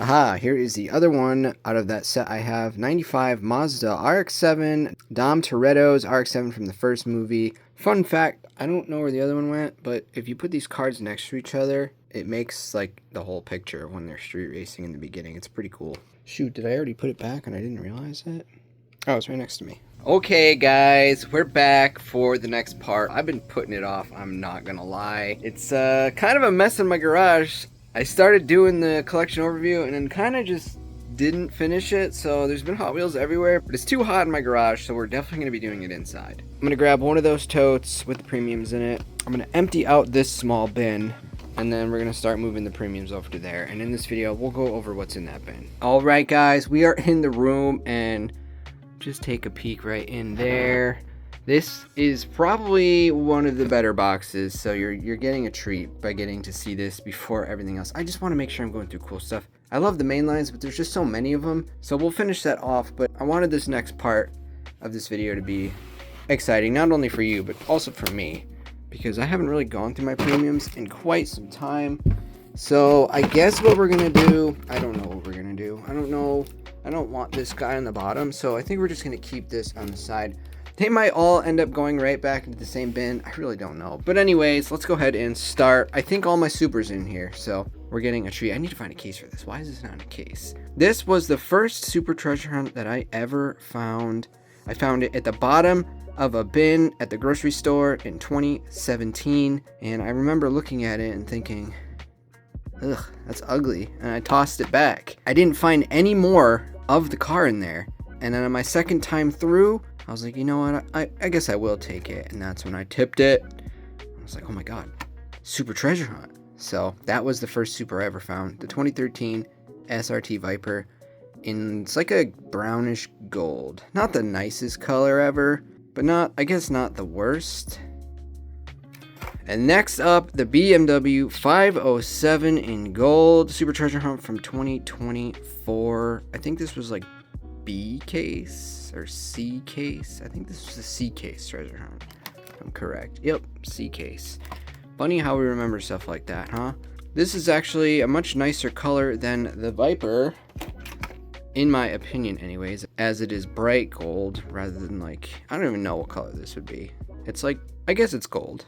Aha, here is the other one out of that set. I have 95 Mazda RX-7, Dom Toretto's RX-7 from the first movie. Fun fact, I don't know where the other one went, but if you put these cards next to each other, it makes like the whole picture of when they're street racing in the beginning. It's pretty cool. Shoot, did I already put it back and I didn't realize it? Oh, it's right next to me. Okay, guys, we're back for the next part. I've been putting it off, I'm not gonna lie. It's kind of a mess in my garage. I started doing the collection overview and then kind of just didn't finish it, so there's been Hot Wheels everywhere, but it's too hot in my garage, so we're definitely going to be doing it inside. I'm going to grab one of those totes with the premiums in it. I'm going to empty out this small bin, and then we're going to start moving the premiums over to there, and in this video, we'll go over what's in that bin. Alright guys, we are in the room, and just take a peek right in there. This is probably one of the better boxes, so you're getting a treat by getting to see this before everything else. I just want to make sure I'm going through cool stuff. I love the main lines, but there's just so many of them, so we'll finish that off, but I wanted this next part of this video to be exciting, not only for you, but also for me, because I haven't really gone through my premiums in quite some time. So I guess what we're going to do, I don't know what we're going to do. I don't know. I don't want this guy on the bottom, so I think we're just going to keep this on the side. They might all end up going right back into the same bin. I really don't know. But anyways, let's go ahead and start. I think all my supers in here, so we're getting a treat. I need to find a case for this. Why is this not in a case? This was the first super treasure hunt that I ever found. I found it at the bottom of a bin at the grocery store in 2017. And I remember looking at it and thinking, ugh, that's ugly. And I tossed it back. I didn't find any more of the car in there. And then on my second time through, I was like, you know what, I guess I will take it. And that's when I tipped it. I was like, oh my god, super treasure hunt. So that was the first super I ever found. The 2013 SRT Viper. It's like a brownish gold. Not the nicest color ever, but I guess not the worst. And next up, the BMW 507 in gold. Super treasure hunt from 2024. I think this was like B case or C case. I think this was a C case treasure hunt. If I'm correct. Yep, C case. Funny how we remember stuff like that, huh? This is actually a much nicer color than the Viper, in my opinion anyways, as it is bright gold rather than like, I don't even know what color this would be. It's like, I guess it's gold.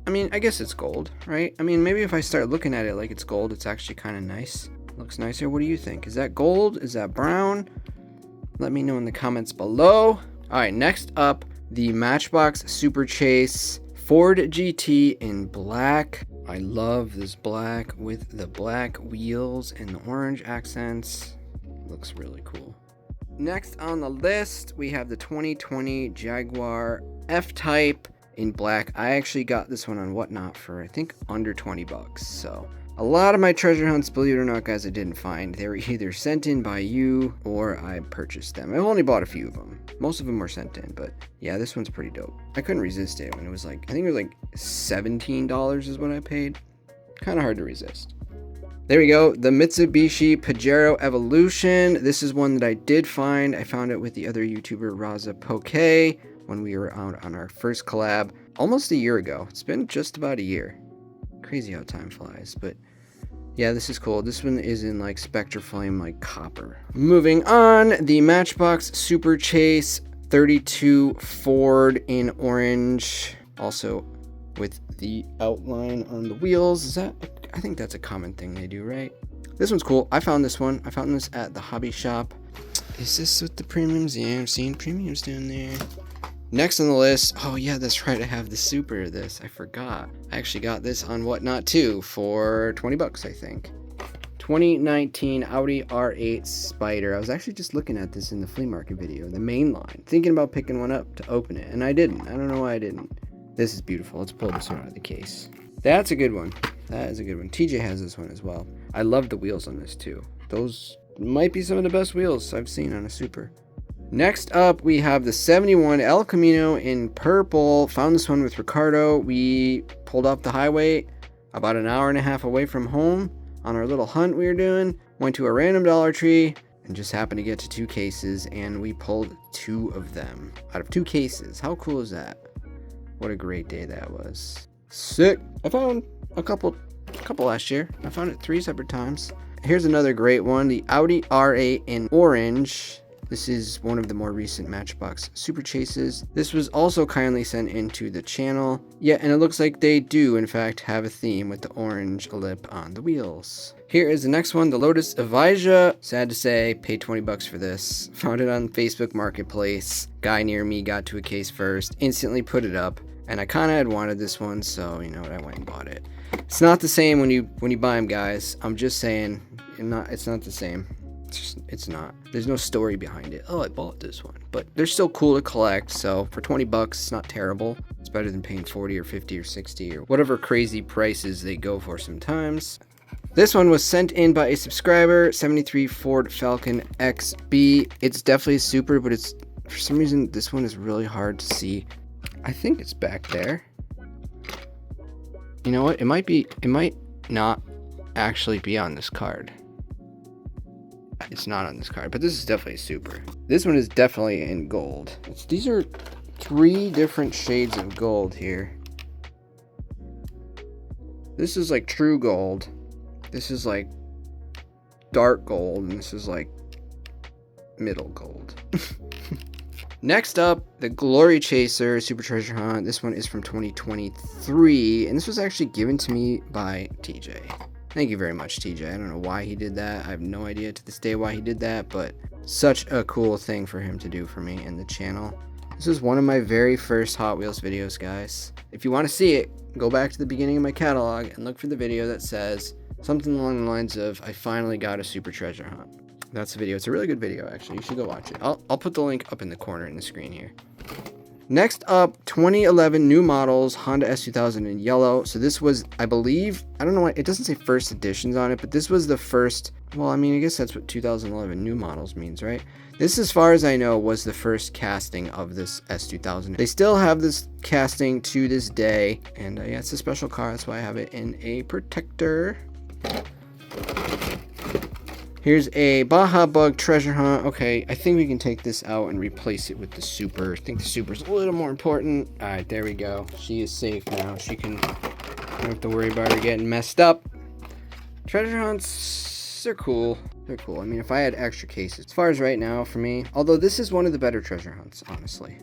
I guess it's gold, right? Maybe if I start looking at it like it's gold, it's actually kind of nice. Looks nicer. What do you think? Is that gold? Is that brown? Let me know in the comments below. Alright, next up, the Matchbox Super Chase Ford GT in black. I love this black with the black wheels and the orange accents. Looks really cool. Next on the list, we have the 2020 Jaguar F-Type in black. I actually got this one on Whatnot for, I think, under 20 bucks. So a lot of my treasure hunts, believe it or not, guys, I didn't find. They were either sent in by you or I purchased them. I've only bought a few of them. Most of them were sent in, but yeah, this one's pretty dope. I couldn't resist it when it was like, I think it was like $17 is what I paid. Kind of hard to resist. There we go, the Mitsubishi Pajero Evolution. This is one that I did find. I found it with the other YouTuber, Raza Poke, when we were out on our first collab almost a year ago. It's been just about a year. Crazy how time flies, but yeah, this is cool. This one is in like Spectraflame, like copper. Moving on, the Matchbox Super Chase 32 Ford in orange, also with the outline on the wheels. I think that's a common thing they do, right? This one's cool. I found this one. I found this at the hobby shop. Is this with the premiums? Yeah, I'm seeing premiums down there. Next on the list, oh yeah, that's right, I have the super of this. I forgot. I actually got this on Whatnot too for 20 bucks, I think. 2019 Audi R8 Spider. I was actually just looking at this in the flea market video, the main line, thinking about picking one up to open it, and I didn't. I don't know why I didn't. This is beautiful. Let's pull this one out of the case. That's a good one. That is a good one. TJ has this one as well. I love the wheels on this too. Those might be some of the best wheels I've seen on a super. Next up, we have the 71 El Camino in purple. Found this one with Ricardo. We pulled off the highway about an hour and a half away from home on our little hunt we were doing. Went to a random Dollar Tree and just happened to get to 2 cases, and we pulled 2 of them out of 2 cases. How cool is that? What a great day that was. Sick. I found a couple last year. I found it 3 separate times. Here's another great one, the Audi R8 in orange. This is one of the more recent Matchbox Super Chases. This was also kindly sent into the channel. Yeah, and it looks like they do, in fact, have a theme with the orange lip on the wheels. Here is the next one, the Lotus Evija. Sad to say, paid 20 bucks for this. Found it on Facebook Marketplace. Guy near me got to a case first, instantly put it up, and I kind of had wanted this one, so you know what, I went and bought it. It's not the same when you buy them, guys. I'm just saying, it's not the same. It's not. There's no story behind it. Oh, I bought this one. But they're still cool to collect, so for 20 bucks, it's not terrible. It's better than paying 40 or 50 or 60 or whatever crazy prices they go for sometimes. This one was sent in by a subscriber, 73 Ford Falcon XB. It's definitely super, but it's, for some reason, this one is really hard to see. I think it's back there. You know what? It might not actually be on this card. It's not on this card, but this is definitely super. This one is definitely in gold. These are 3 different shades of gold here. This is like true gold. This is like dark gold, and this is like middle gold. Next up, the Glory Chaser Super Treasure Hunt. This one is from 2023, and this was actually given to me by TJ. Thank you very much, TJ. I don't know why he did that. I have no idea to this day why he did that, but such a cool thing for him to do for me in the channel. This is one of my very first Hot Wheels videos, guys. If you want to see it, go back to the beginning of my catalog and look for the video that says something along the lines of, I finally got a Super Treasure Hunt. That's the video. It's a really good video, actually. You should go watch it. I'll put the link up in the corner in the screen here. Next up, 2011 new models, Honda S2000 in yellow. So this was, I believe, I don't know what, it doesn't say first editions on it, but this was the first, well, I mean, I guess that's what 2011 new models means, right? This, as far as I know, was the first casting of this S2000. They still have this casting to this day, and yeah, it's a special car, that's why I have it in a protector. Here's a Baja Bug Treasure Hunt. Okay, I think we can take this out and replace it with the Super. I think the Super's a little more important. All right, there we go. She is safe now. She can, don't have to worry about her getting messed up. Treasure hunts, they're cool. They're cool. I mean, if I had extra cases. As far as right now, for me, although this is one of the better treasure hunts, honestly.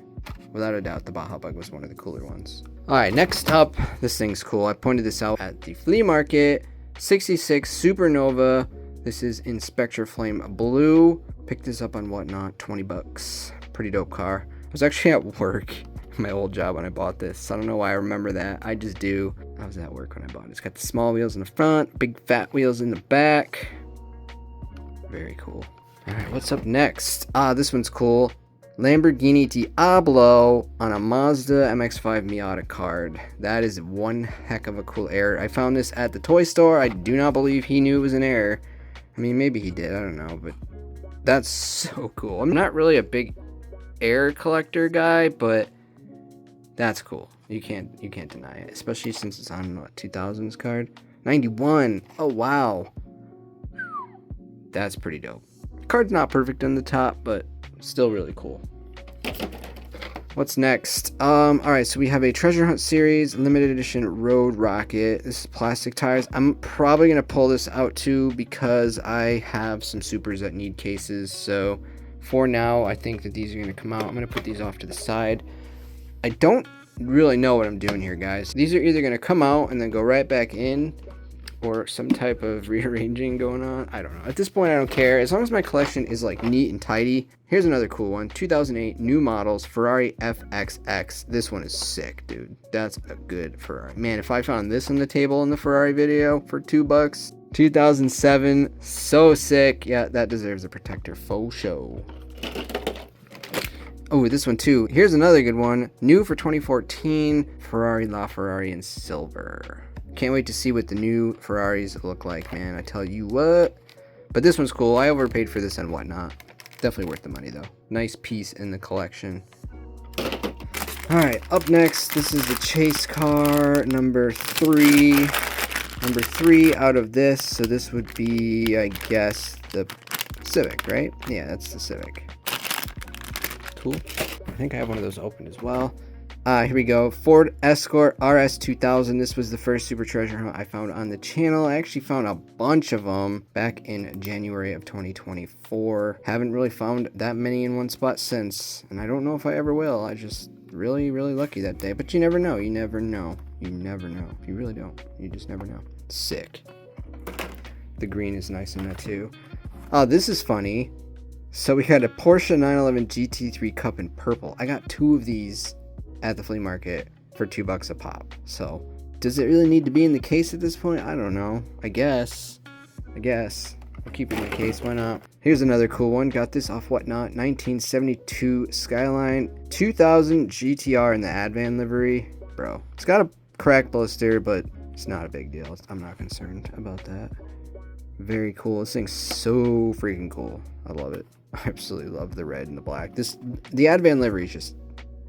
Without a doubt, the Baja Bug was one of the cooler ones. All right, next up, this thing's cool. I pointed this out at the flea market. 66 Supernova. This is in Spectre Flame Blue. Picked this up on Whatnot, 20 bucks. Pretty dope car. I was actually at work, my old job, when I bought this. I don't know why I remember that. I just do. I was at work when I bought it. It's got the small wheels in the front, big fat wheels in the back. Very cool. All right, what's up next? This one's cool. Lamborghini Diablo on a Mazda MX-5 Miata card. That is one heck of a cool error. I found this at the toy store. I do not believe he knew it was an error. I mean, maybe he did, I don't know, but that's so cool. I'm not really a big air collector guy, but that's cool. You can't deny it, especially since it's on what, 2000s card. 91. Oh wow. That's pretty dope. Card's not perfect on the top, but still really cool. What's next? Alright, so we have a Treasure Hunt Series limited edition Road Rocket. This is plastic tires. I'm probably gonna pull this out too because I have some supers that need cases. So for now, I think that these are gonna come out. I'm gonna put these off to the side. I don't really know what I'm doing here, guys. These are either gonna come out and then go right back in, or some type of rearranging going on. I don't know. At this point, I don't care. As long as my collection is like neat and tidy. Here's another cool one. 2008 new models Ferrari FXX. This one is sick, dude. That's a good Ferrari. Man, if I found this on the table in the Ferrari video for $2. 2007. So sick. Yeah, that deserves a protector. Faux show. Oh, this one too. Here's another good one. New for 2014. Ferrari LaFerrari in silver. Can't wait to see what the new Ferraris look like, man. I tell you what. But this one's cool. I overpaid for this and Whatnot. Definitely worth the money, though. Nice piece in the collection. Alright, up next, this is the chase car, number 3. Number 3 out of this. So this would be, I guess, the Civic, right? Yeah, that's the Civic. Cool. I think I have one of those open as well. Here we go. Ford Escort RS 2000. This was the first super treasure hunt I found on the channel. I actually found a bunch of them back in January of 2024. Haven't really found that many in one spot since, and I don't know if I ever will. I just really lucky that day. But you never know. You never know. You never know. You really don't. You just never know. Sick. The green is nice in that too. Oh, this is funny. So we had a Porsche 911 GT3 Cup in purple. I got 2 of these at the flea market for $2 a pop. So does it really need to be in the case at this point? I don't know. I guess I'll keep it in the case. Why not? Here's another cool one. Got this off Whatnot. 1972 Skyline 2000 GTR in the Advan livery. Bro, it's got a crack blister, but it's not a big deal. I'm not concerned about that. Very cool. This thing's so freaking cool. I love it. I absolutely love the red and the black. The Advan livery is just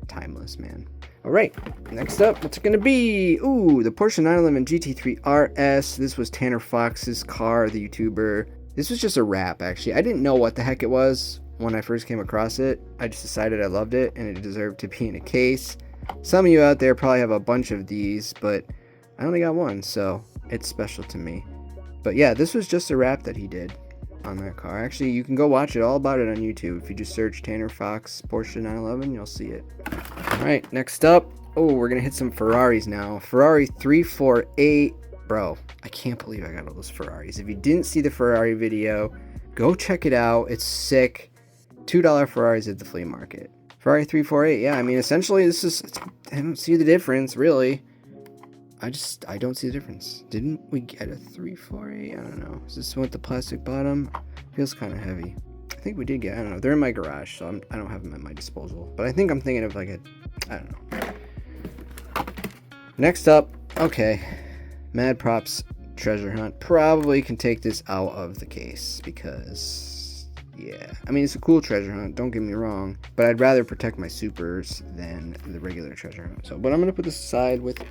timeless, man. All right, next up, what's it gonna be? Ooh, the Porsche 911 GT3 RS. This was Tanner Fox's car, the YouTuber. This was just a wrap, actually. I didn't know what the heck it was when I first came across it. I just decided I loved it and it deserved to be in a case. Some of you out there probably have a bunch of these, but I only got one, so it's special to me. But yeah, this was just a wrap that he did on that car. Actually, you can go watch it all about it on YouTube. If you just search Tanner Fox Porsche 911, you'll see it. All right, next up. Oh, we're gonna hit some Ferraris now. Ferrari 348. Bro, I can't believe I got all those Ferraris. If you didn't see the Ferrari video, go check it out. It's sick. $2 Ferraris at the flea market. Ferrari 348. Yeah, I mean, essentially, this is. I don't see the difference, really. I don't see the difference. Didn't we get a 348? I don't know. Is this one with the plastic bottom? Feels kind of heavy. I think we did get, I don't know. They're in my garage, so I don't have them at my disposal. But I think I'm thinking of like a, I don't know. Next up, okay. Mad Props Treasure Hunt. Probably can take this out of the case because, yeah. I mean, it's a cool treasure hunt, don't get me wrong. But I'd rather protect my supers than the regular treasure hunt. But I'm going to put this aside with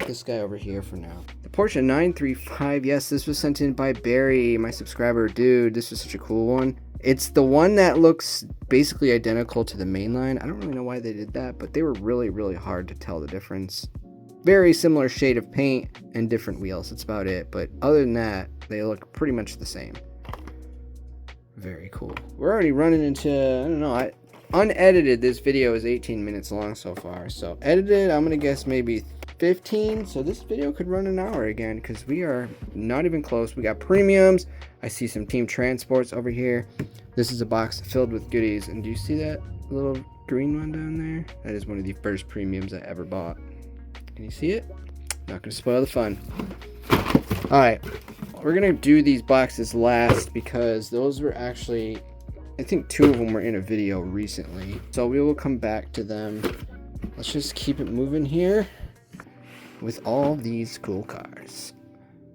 this guy over here for now. The Porsche 935. Yes, this was sent in by Barry, my subscriber. Dude, this was such a cool one. It's the one that looks basically identical to the mainline. I don't really know why they did that, but they were really hard to tell the difference. Very similar shade of paint and different wheels. That's about it. But other than that, they look pretty much the same. Very cool. We're already running into, I don't know, unedited, this video is 18 minutes long so far. So edited, I'm going to guess maybe 15. So this video could run an hour again because we are not even close. We got premiums. I see some team transports over here. This is a box filled with goodies. And do you see that little green one down there? That is one of the first premiums I ever bought. Can you see it? Not going to spoil the fun. All right. We're going to do these boxes last because those were actually, I think 2 of them were in a video recently. So we will come back to them. Let's just keep it moving here with all these cool cars.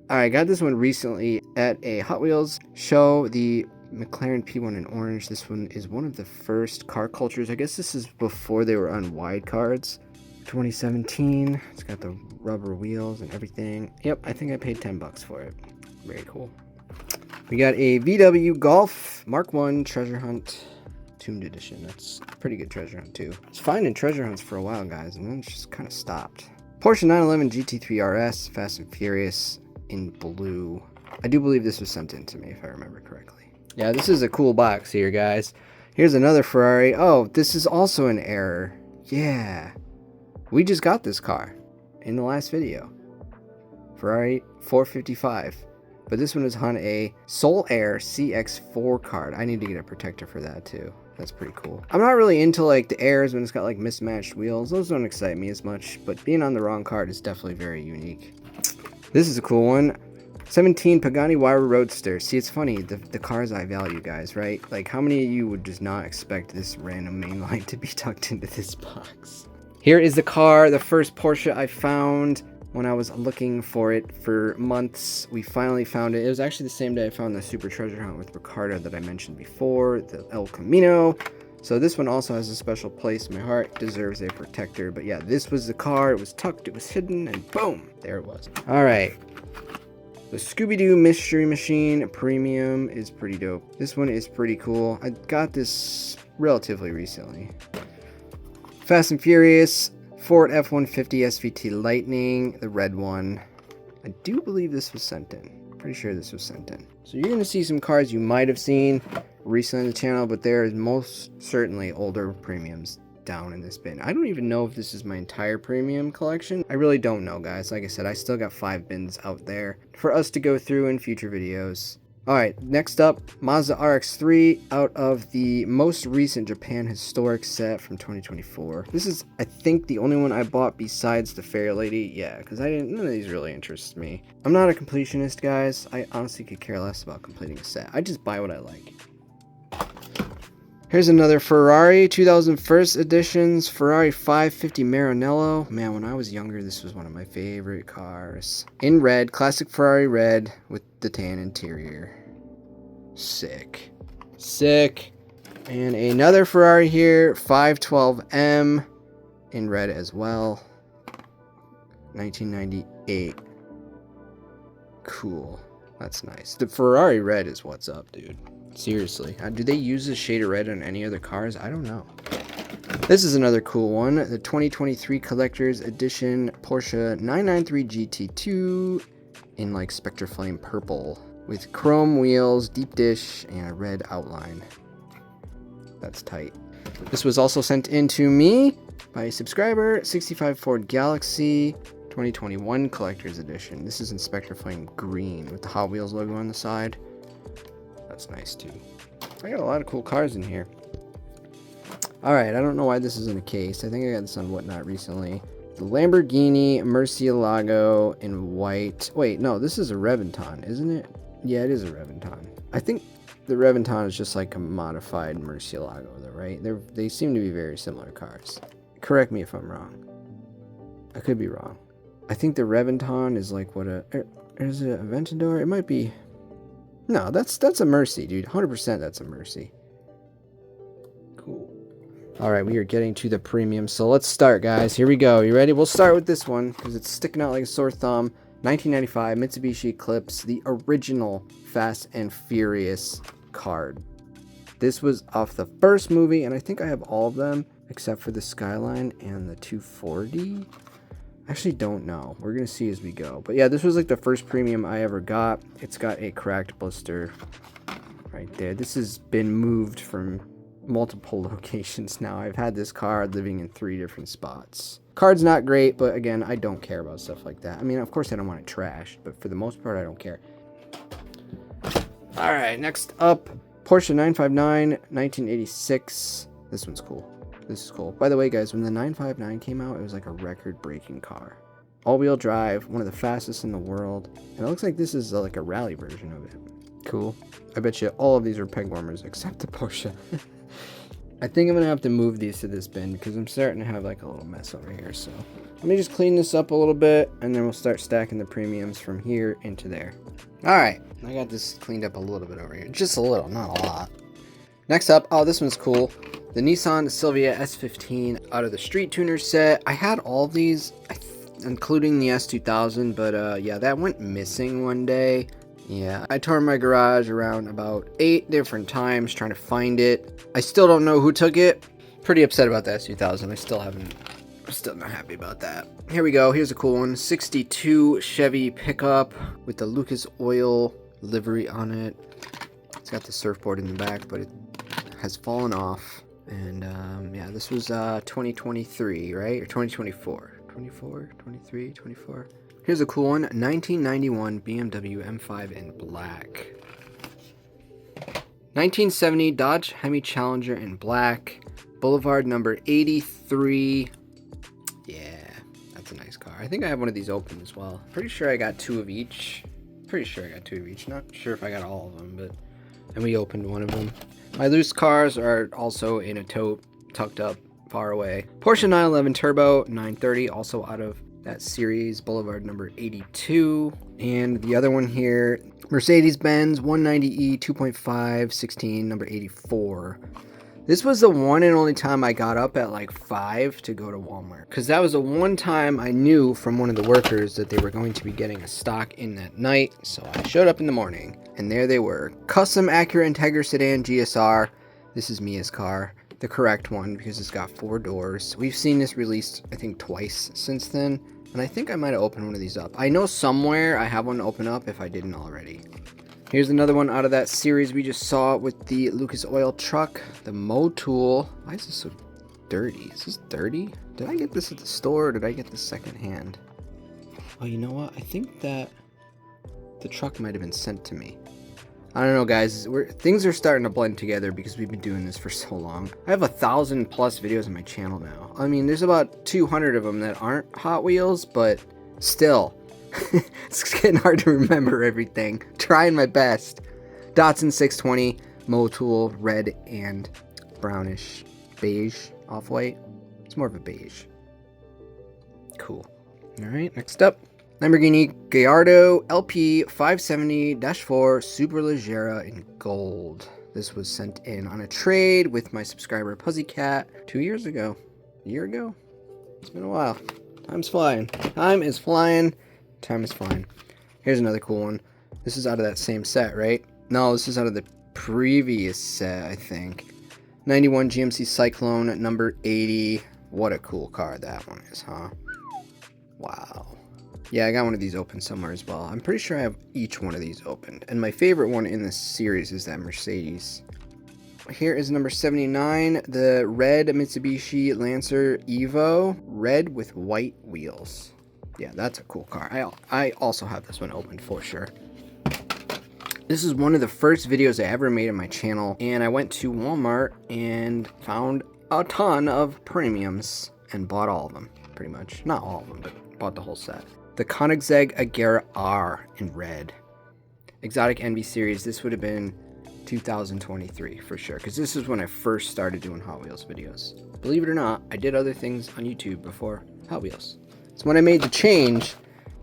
I got this one recently at a Hot Wheels show, the McLaren P1 in orange. This one is one of the first car cultures. I guess this is before they were on wide cards. 2017. It's got the rubber wheels and everything. Yep, I think I paid $10 for it. Very cool. We got a VW Golf Mark 1 Treasure Hunt Tuned Edition. That's a pretty good treasure hunt too. It's finding treasure hunts for a while, guys, and then it's just kind of stopped. Porsche 911 GT3 RS Fast and Furious in blue. I do believe this was sent in to me if I remember correctly. Yeah, this is a cool box here, guys. Here's another Ferrari. Oh, this is also an error. Yeah. We just got this car in the last video. Ferrari 455. But this one is on a Soul Air CX4 card. I need to get a protector for that too. That's pretty cool. I'm not really into like the airs when it's got like mismatched wheels. Those don't excite me as much, but being on the wrong card is definitely very unique. This is a cool one. 17 Pagani Huayra Roadster. See, it's funny, the cars I value, guys, right? Like, how many of you would just not expect this random mainline to be tucked into this box? Here is the car, the first Porsche I found when I was looking for it for months. We finally found it. It was actually the same day I found the super treasure hunt with Ricardo that I mentioned before, the El Camino. So this one also has a special place in my heart, deserves a protector. But yeah, this was the car. It was tucked, it was hidden, and boom, there it was. All right. The Scooby-Doo Mystery Machine Premium is pretty dope. This one is pretty cool. I got this relatively recently. Fast and Furious Ford F-150 SVT Lightning, the red one. I do believe this was sent in. Pretty sure this was sent in. So you're going to see some cars you might have seen recently on the channel, but there is most certainly older premiums down in this bin. I don't even know if this is my entire premium collection. I really don't know, guys. Like I said, I still got 5 bins out there for us to go through in future videos. Alright, next up, Mazda RX-3 out of the most recent Japan Historic set from 2024. This is, I think, the only one I bought besides the Fair Lady. Yeah, because none of these really interest me. I'm not a completionist, guys. I honestly could care less about completing a set. I just buy what I like. Here's another Ferrari 2001 editions, Ferrari 550 Maranello. Man, when I was younger, this was one of my favorite cars. In red, classic Ferrari red with the tan interior. Sick. Sick. And another Ferrari here, 512M in red as well. 1998. Cool. That's nice. The Ferrari red is what's up, dude. Seriously, do they use this shade of red on any other cars? I don't know. This is another cool one. The 2023 Collector's Edition Porsche 993 GT2 in like Spectre Flame purple with chrome wheels, deep dish, and a red outline. That's tight. This was also sent in to me by a subscriber, 65 Ford Galaxy 2021 Collector's Edition. This is in Spectre Flame green with the Hot Wheels logo on the side. That's nice too. I got a lot of cool cars in here. Alright, I don't know why this is in a case. I think I got this on Whatnot recently. The Lamborghini Murcielago in white. Wait, no, this is a Reventon, isn't it? Yeah, it is a Reventon. I think the Reventon is just like a modified Murcielago, though, right? They seem to be very similar cars. Correct me if I'm wrong. I could be wrong. I think the Reventon is like what is it a Aventador? It might be. No, that's a Mercy, dude. 100% that's a Mercy. Cool. Alright, we are getting to the premium, so let's start, guys. Here we go. You ready? We'll start with this one, because it's sticking out like a sore thumb. 1995 Mitsubishi Eclipse, the original Fast and Furious card. This was off the first movie, and I think I have all of them, except for the Skyline and the 240. I actually don't know. We're going to see as we go. But yeah, this was like the first premium I ever got. It's got a cracked blister right there. This has been moved from multiple locations now. I've had this card living in 3 different spots. Card's not great, but again, I don't care about stuff like that. I mean, of course I don't want it trashed, but for the most part, I don't care. Alright, next up, Porsche 959 1986. This one's cool. This is cool. By the way, guys, when the 959 came out, it was like a record-breaking car. All-wheel drive, one of the fastest in the world. And it looks like this is like a rally version of it. Cool. I bet you all of these are peg warmers, except the Porsche. I think I'm going to have to move these to this bin because I'm starting to have like a little mess over here. So let me just clean this up a little bit, and then we'll start stacking the premiums from here into there. Alright, I got this cleaned up a little bit over here. Just a little, not a lot. Next up, oh, this one's cool. The Nissan Silvia S15 out of the Street Tuner set. I had all of these, including the S2000, but yeah, that went missing one day. Yeah, I tore my garage around about 8 different times trying to find it. I still don't know who took it. Pretty upset about the S2000. I'm still not happy about that. Here we go. Here's a cool one. 62 Chevy pickup with the Lucas Oil livery on it. It's got the surfboard in the back, but it has fallen off. And yeah, this was 2023, right? Or 2024. 24, 23, 24. Here's a cool one. 1991 BMW M5 in black. 1970 Dodge Hemi Challenger in black. Boulevard number 83. Yeah, that's a nice car. I think I have one of these open as well. Pretty sure I got 2 of each. Not sure if I got all of them, but... And we opened one of them. My loose cars are also in a tote, tucked up, far away. Porsche 911 Turbo 930, also out of that series, Boulevard number 82. And the other one here, Mercedes-Benz 190E 2.5 16, number 84. This was the one and only time I got up at like 5 to go to Walmart. Because that was the one time I knew from one of the workers that they were going to be getting a stock in that night. So I showed up in the morning. And there they were. Custom Acura Integra Sedan GSR. This is Mia's car. the correct one because it's got 4 doors. We've seen this released, I think, twice since then. And I think I might have opened one of these up. I know somewhere I have one to open up if I didn't already. Here's another one out of that series we just saw with the Lucas Oil truck, the Mow Tool. Why is this so dirty? Is this dirty? Did I get this at the store or did I get this secondhand? Oh, you know what? I think that the truck might have been sent to me. I don't know, guys. Things are starting to blend together because we've been doing this for so long. I have 1,000+ videos on my channel now. I mean, there's about 200 of them that aren't Hot Wheels, but still. It's getting hard to remember everything. Trying my best. Datsun 620, Mow Tool, red and brownish beige, off-white. It's more of a beige. Cool. All right, next up. Lamborghini Gallardo LP 570-4 Superleggera in gold. This was sent in on a trade with my subscriber Pussycat 2 years ago. A year ago? It's been a while. Time's flying. Time is flying. Time is flying. Here's another cool one. This is out of that same set, right? No, this is out of the previous set, I think. 91 GMC Cyclone, number 80. What a cool car that one is, huh? Wow. Yeah, I got one of these open somewhere as well. I'm pretty sure I have each one of these opened. And my favorite one in this series is that Mercedes. Here is number 79, the red Mitsubishi Lancer Evo. Red with white wheels. Yeah, that's a cool car. I also have this one opened for sure. This is one of the first videos I ever made on my channel. And I went to Walmart and found a ton of premiums. And bought all of them, pretty much. Not all of them, but bought the whole set. The Koenigsegg Agera R in red. Exotic Envy series. This would have been 2023 for sure. Because this is when I first started doing Hot Wheels videos. Believe it or not, I did other things on YouTube before Hot Wheels. It's when I made the change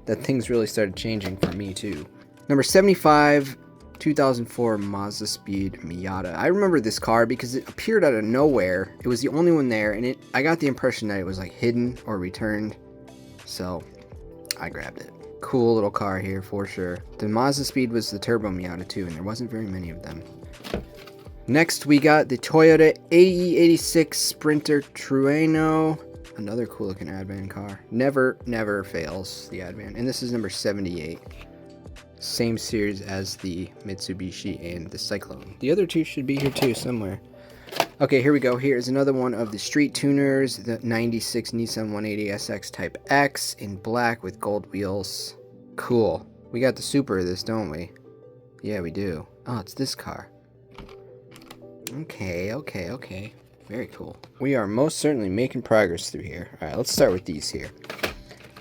that things really started changing for me too. Number 75, 2004 Mazda Speed Miata. I remember this car because it appeared out of nowhere. It was the only one there, and I got the impression that it was like hidden or returned. So I grabbed it. Cool little car here for sure. The Mazda Speed was the Turbo Miata too, and there wasn't very many of them. Next we got the Toyota AE86 Sprinter Trueno. Another cool looking Advan car. Never fails, the Advan. And this is number 78. Same series as the Mitsubishi and the Cyclone. The other two should be here too somewhere. Okay, here we go. Here is another one of the Street Tuners, the 96 Nissan 180SX Type X in black with gold wheels. Cool. We got the Super of this, don't we? Yeah, we do. Oh, it's this car. Okay. Very cool. We are most certainly making progress through here. All right, let's start with these here.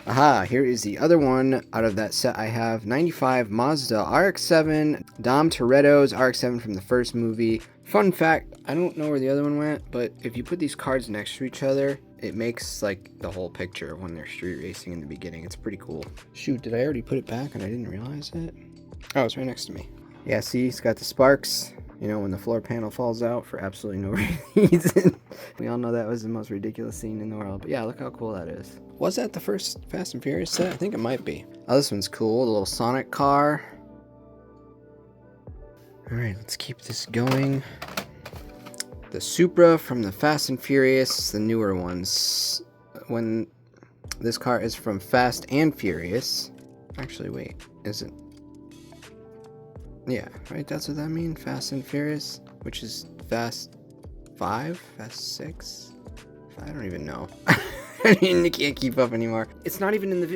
Aha, here is the other one out of that set I have. 95 Mazda RX-7, Dom Toretto's RX-7 from the first movie. Fun fact, I don't know where the other one went, but if you put these cards next to each other, it makes like the whole picture when they're street racing in the beginning. It's pretty cool. Shoot, did I already put it back and I didn't realize it? Oh, it's right next to me. Yeah, see, it's got the sparks. You know, when the floor panel falls out for absolutely no reason. We all know that was the most ridiculous scene in the world. But yeah, look how cool that is. Was that the first Fast and Furious set? I think it might be. Oh, this one's cool. The little Sonic car. Alright, let's keep this going. The Supra from the Fast and Furious, the newer ones. When this car is from Fast and Furious. Actually, wait. Is it? Yeah, right, that's what that means. Fast and Furious, which is Fast 5, Fast 6. I don't even know. I mean, I can't keep up anymore. It's not even in the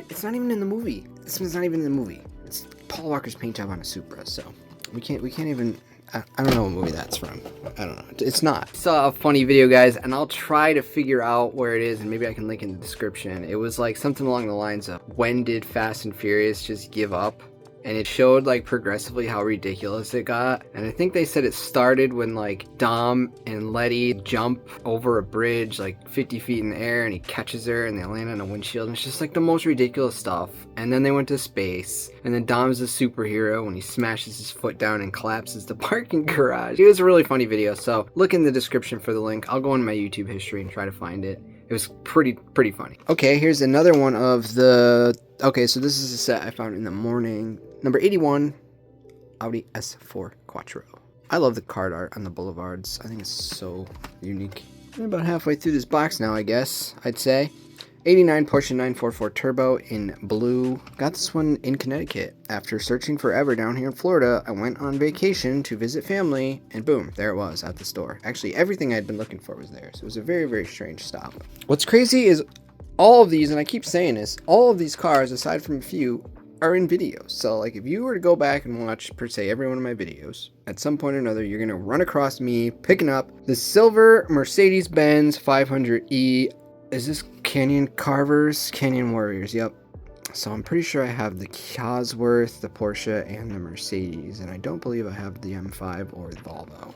movie. This one's not even in the movie. It's Paul Walker's paint job on a Supra, so we can't even. I don't know what movie that's from. I don't know. It's not. I saw a funny video, guys, and I'll try to figure out where it is, and maybe I can link in the description. It was like something along the lines of, when did Fast and Furious just give up? And it showed like progressively how ridiculous it got. And I think they said it started when like Dom and Letty jump over a bridge like 50 feet in the air, and he catches her and they land on a windshield, and it's just like the most ridiculous stuff. And then they went to space, and then Dom's a superhero when he smashes his foot down and collapses the parking garage. It was a really funny video, so look in the description for the link. I'll go in my YouTube history and try to find it. It was pretty funny. Okay, here's another one of the... Okay, so this is a set I found in the morning. Number 81, Audi S4 Quattro. I love the card art on the boulevards. I think it's so unique. I'm about halfway through this box now, I guess, I'd say. 89 Porsche 944 Turbo in blue. Got this one in Connecticut. After searching forever down here in Florida, I went on vacation to visit family, and boom, there it was at the store. Actually, everything I'd been looking for was there, so it was a very, very strange stop. What's crazy is all of these, and I keep saying this, all of these cars, aside from a few, are in videos. So like if you were to go back and watch per se every one of my videos, at some point or another you're gonna run across me picking up the silver Mercedes-Benz 500e. Is this Canyon Carvers? Canyon Warriors, yep. So I'm pretty sure I have the Cosworth, the Porsche, and the Mercedes, and I don't believe I have the M5 or the Volvo.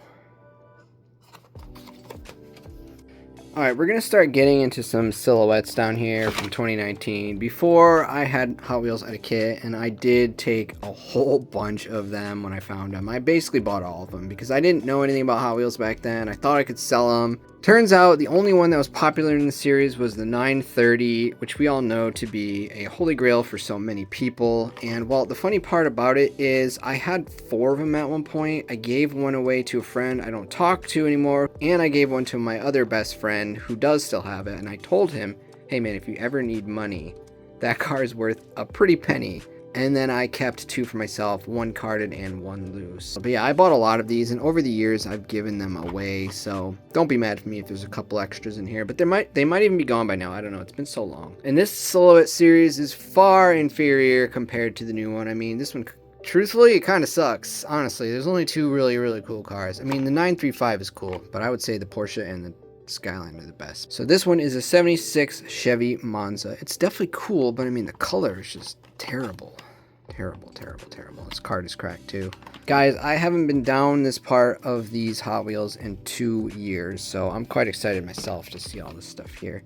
Alright, we're going to start getting into some silhouettes down here from 2019. Before, I had Hot Wheels at a kit, and I did take a whole bunch of them when I found them. I basically bought all of them because I didn't know anything about Hot Wheels back then. I thought I could sell them. Turns out the only one that was popular in the series was the 930, which we all know to be a holy grail for so many people. And well, the funny part about it is I had 4 of them at one point. I gave one away to a friend I don't talk to anymore, and I gave one to my other best friend who does still have it. And I told him, hey man, if you ever need money, that car is worth a pretty penny. And then I kept 2 for myself, 1 carded and 1 loose. But yeah, I bought a lot of these, and over the years I've given them away, so don't be mad at me if there's a couple extras in here, but they might even be gone by now. I don't know, it's been so long. And this silhouette series is far inferior compared to the new one. I mean, this one, truthfully, it kind of sucks. Honestly, there's only 2 really, really cool cars. I mean, the 935 is cool, but I would say the Porsche and the Skyline are the best. So this one is a 76 Chevy Monza. It's definitely cool, but I mean, the color is just terrible. Terrible, terrible, terrible. This card is cracked too. Guys, I haven't been down this part of these Hot Wheels in 2 years, so I'm quite excited myself to see all this stuff here.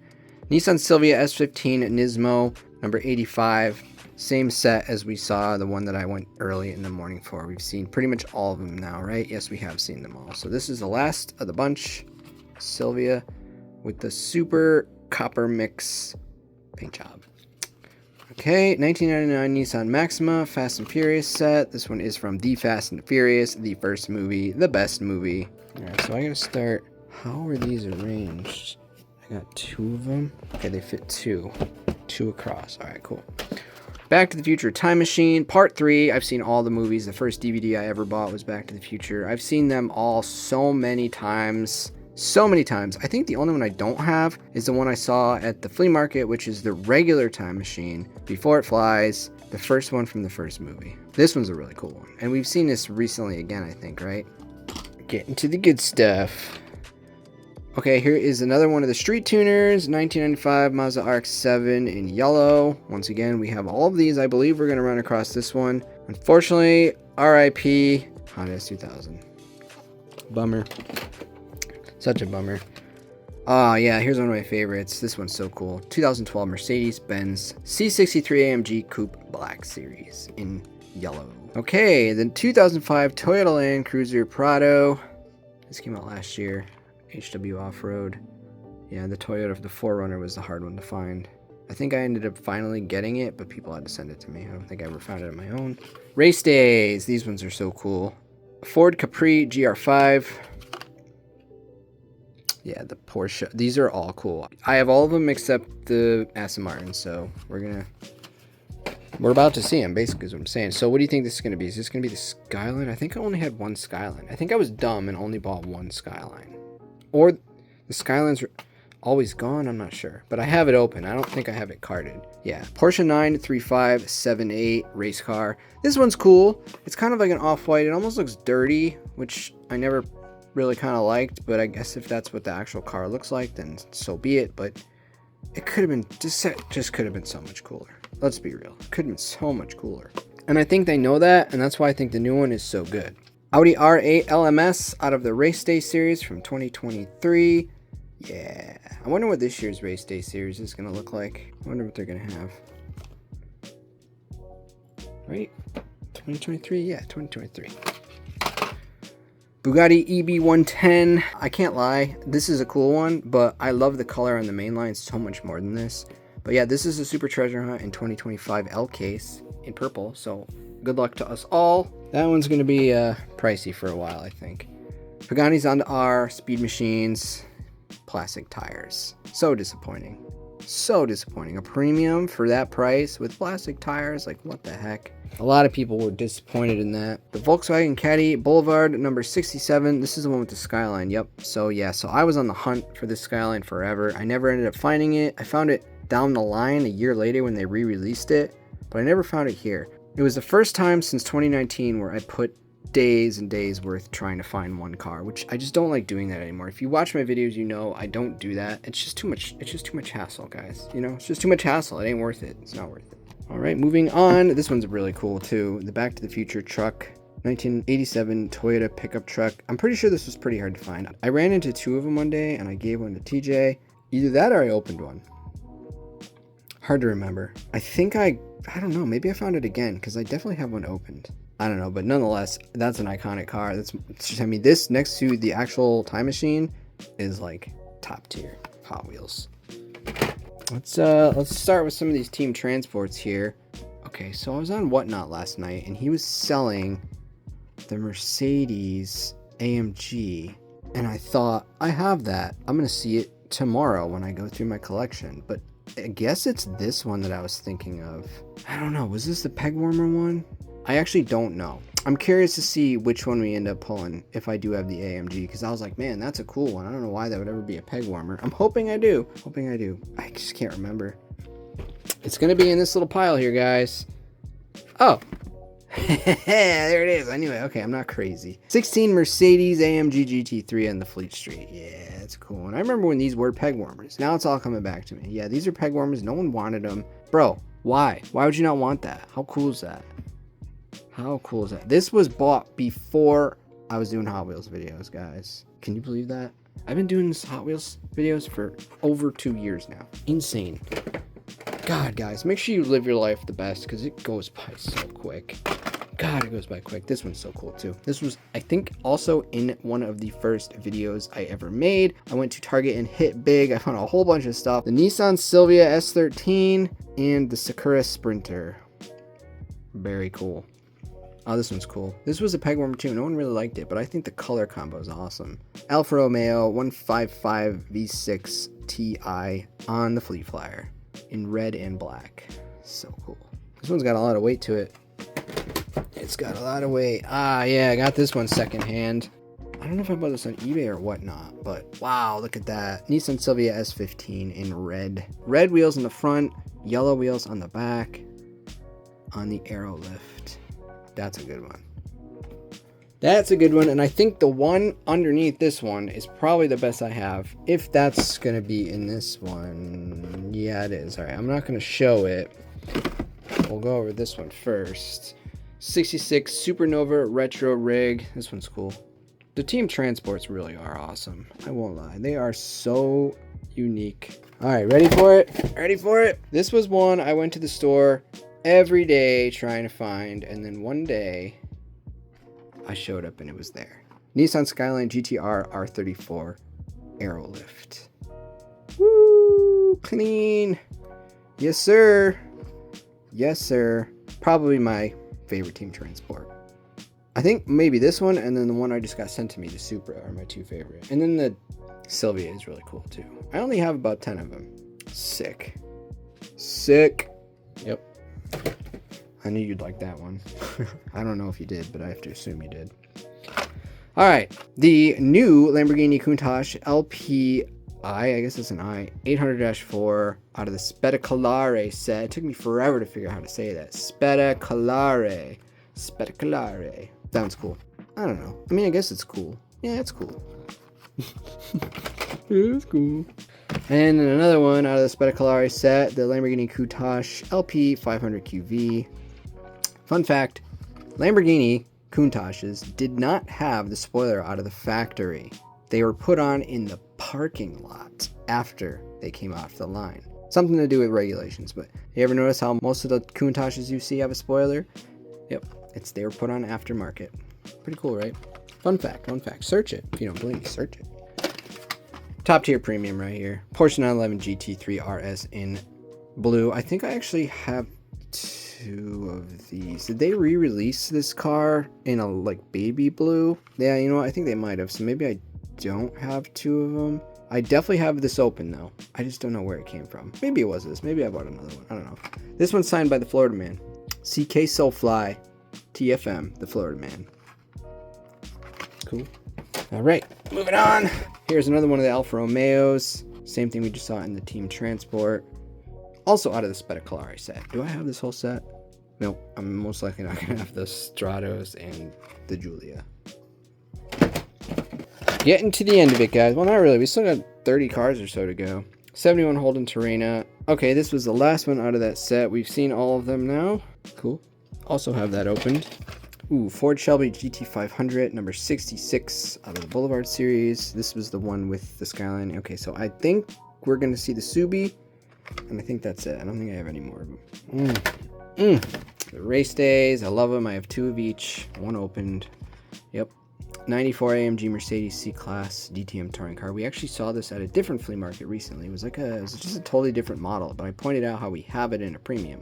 Nissan Silvia S15 Nismo, number 85. Same set as we saw, the one that I went early in the morning for. We've seen pretty much all of them now, right? Yes, we have seen them all. So this is the last of the bunch. Silvia with the super copper mix paint job. Okay, 1999 Nissan Maxima Fast and Furious set. This one is from The Fast and Furious, the first movie, the best movie. Alright, so I gotta start. How are these arranged? I got 2 of them. Okay, they fit 2. 2 across. Alright, cool. Back to the Future Time Machine, Part 3. I've seen all the movies. The first DVD I ever bought was Back to the Future. I've seen them all so many times. So many times. I think the only one I don't have is the one I saw at the flea market, which is the regular Time Machine, Before It Flies, the first one from the first movie. This one's a really cool one. And we've seen this recently again, I think, right? Getting to the good stuff. Okay, here is another one of the Street Tuners, 1995 Mazda RX-7 in yellow. Once again, we have all of these. I believe we're going to run across this one. Unfortunately, RIP Honda S2000. Bummer. Such a bummer. Ah, yeah, here's one of my favorites. This one's so cool. 2012 Mercedes-Benz C63 AMG Coupe Black Series in yellow. Okay, the 2005 Toyota Land Cruiser Prado. This came out last year. HW Off-Road. Yeah, the Toyota, the 4Runner was the hard one to find. I think I ended up finally getting it, but people had to send it to me. I don't think I ever found it on my own. Race Days. These ones are so cool. Ford Capri GR5. Yeah, the Porsche. These are all cool. I have all of them except the Aston Martin, so we're about to see them, basically, is what I'm saying. So what do you think this is going to be? Is this going to be the Skyline? I think I only had 1 Skyline. I think I was dumb and only bought 1 Skyline. Or the Skyline's always gone? I'm not sure. But I have it open. I don't think I have it carded. Yeah, Porsche 93578 race car. This one's cool. It's kind of like an off-white. It almost looks dirty, which I never really kind of liked, but I guess if that's what the actual car looks like, then so be it. But it could have been just could have been so much cooler. Let's be real, it could have been so much cooler, and I think they know that, and that's why I think the new one is so good. Audi R8 LMS out of the Race Day series from 2023. Yeah, I wonder what this year's Race Day series is gonna look like. I wonder what they're gonna have. Right, 2023. Yeah, 2023. Bugatti EB110. I can't lie, this is a cool one, but I love the color on the main line so much more than this. But yeah, this is a Super Treasure Hunt in 2025 L case in purple, so good luck to us all. That one's going to be pricey for a while, I think. Pagani's on to R, Speed Machines, plastic tires. So disappointing. So disappointing. A premium for that price with plastic tires? Like, what the heck? A lot of people were disappointed in that. The Volkswagen Caddy Boulevard, number 67. This is the one with the Skyline. Yep. So, yeah. So, I was on the hunt for this Skyline forever. I never ended up finding it. I found it down the line a year later when they re-released it, but I never found it here. It was the first time since 2019 where I put days and days worth trying to find one car, which I just don't like doing that anymore. If you watch my videos, you know I don't do that. It's just too much hassle, guys. You know, it's just too much hassle. It ain't worth it. It's not worth it. All right, moving on. This one's really cool too. The Back to the Future truck, 1987 Toyota pickup truck. I'm pretty sure this was pretty hard to find. I ran into two of them one day and I gave one to TJ. Either that or I opened one. Hard to remember. I think I don't know, maybe I found it again because I definitely have one opened. I don't know, but nonetheless, that's an iconic car. I mean, this next to the actual time machine is like top tier Hot Wheels. Let's start with some of these team transports here. Okay, so I was on Whatnot last night and he was selling the Mercedes AMG and I thought, I have that. I'm gonna see it tomorrow when I go through my collection, but I guess it's this one that I was thinking of. I don't know. Was this the peg warmer one? I actually don't know. I'm curious to see which one we end up pulling if I do have the AMG, because I was like, man, that's a cool one. I don't know why that would ever be a peg warmer. I'm hoping I do. I just can't remember. It's going to be in this little pile here, guys. Oh. There it is. I knew it. Okay, I'm not crazy. 16 Mercedes AMG GT3 on the Fleet Street. Yeah, that's cool. And I remember when these were peg warmers. Now it's all coming back to me. Yeah, these are peg warmers. No one wanted them. Bro, why? Why would you not want that? How cool is that? How cool is that? This was bought before I was doing Hot Wheels videos, guys. Can you believe that? I've been doing this Hot Wheels videos for over 2 years now. Insane. God, guys, make sure you live your life the best because it goes by so quick. God, it goes by quick. This one's so cool too. This was, I think, also in one of the first videos I ever made. I went to Target and hit big. I found a whole bunch of stuff. The Nissan Silvia S13 and the Sakura Sprinter. Very cool. Oh, this one's cool. This was a peg warmer too. No one really liked it, but I think the color combo is awesome. Alfa Romeo 155 V6 Ti on the Fleet Flyer in red and black. So cool. This one's got a lot of weight to it. It's got a lot of weight. Ah, yeah, I got this one secondhand. I don't know if I bought this on eBay or whatnot, but wow, look at that. Nissan Silvia S15 in red. Red wheels in the front, yellow wheels on the back, on the Aero lift. That's a good one. That's a good one, and I think the one underneath this one is probably the best I have. If that's going to be in this one. Yeah, it is. All right, I'm not going to show it. We'll go over this one first. 66 Supernova Retro Rig. This one's cool. The team transports really are awesome. I won't lie. They are so unique. All right, ready for it? Ready for it? This was one I went to the store every day trying to find, and then one day I showed up and it was there. Nissan Skyline GTR R34 Aerolift. Woo! Clean. Yes, sir. Yes, sir. Probably my favorite team transport. I think maybe this one and then the one I just got sent to me, the Supra, are my two favorite. And then the Silvia is really cool too. I only have about 10 of them. Sick. Sick. Yep. I knew you'd like that one. I don't know if you did, but I have to assume you did. All right. The new Lamborghini Countach LPI, I guess it's an I, 800-4 out of the Spettacolare set. It took me forever to figure out how to say that. Spettacolare. Spettacolare. Sounds cool. I don't know. I mean, I guess it's cool. Yeah, it's cool. It's cool. And then another one out of the Spettacolare set, the Lamborghini Countach LP 500 QV. Fun fact, Lamborghini Countaches did not have the spoiler out of the factory. They were put on in the parking lot after they came off the line. Something to do with regulations, but you ever notice how most of the Countaches you see have a spoiler? Yep, they were put on aftermarket. Pretty cool, right? Fun fact, fun fact. Search it. If you don't believe me, search it. Top tier premium right here. Porsche 911 GT3 RS in blue. I think I actually have 2 of these. Did they re-release this car in a like baby blue? Yeah, you know what? I think they might have. So maybe I don't have 2 of them. I definitely have this open though. I just don't know where it came from. Maybe it was this. Maybe I bought another one. I don't know. This one's signed by the Florida Man. CK Soulfly, TFM, the Florida Man. Cool. All right, moving on. Here's another one of the Alfa Romeos. Same thing we just saw in the Team Transport. Also out of the Spettacolari set. Do I have this whole set? Nope. I'm most likely not going to have the Stratos and the Giulia. Getting to the end of it, guys. Well, not really. We still got 30 cars or so to go. 71 Holden Terrena. Okay, this was the last one out of that set. We've seen all of them now. Cool. Also have that opened. Ooh, Ford Shelby GT500, number 66 out of the Boulevard series. This was the one with the Skyline. Okay, so I think we're going to see the Subi, and I think that's it. I don't think I have any more of them. The race days, I love them. I have 2 of each, one opened. Yep. 94 AMG Mercedes C-Class DTM touring car. We actually saw this at a different flea market recently. It was just a totally different model, but I pointed out how we have it in a premium.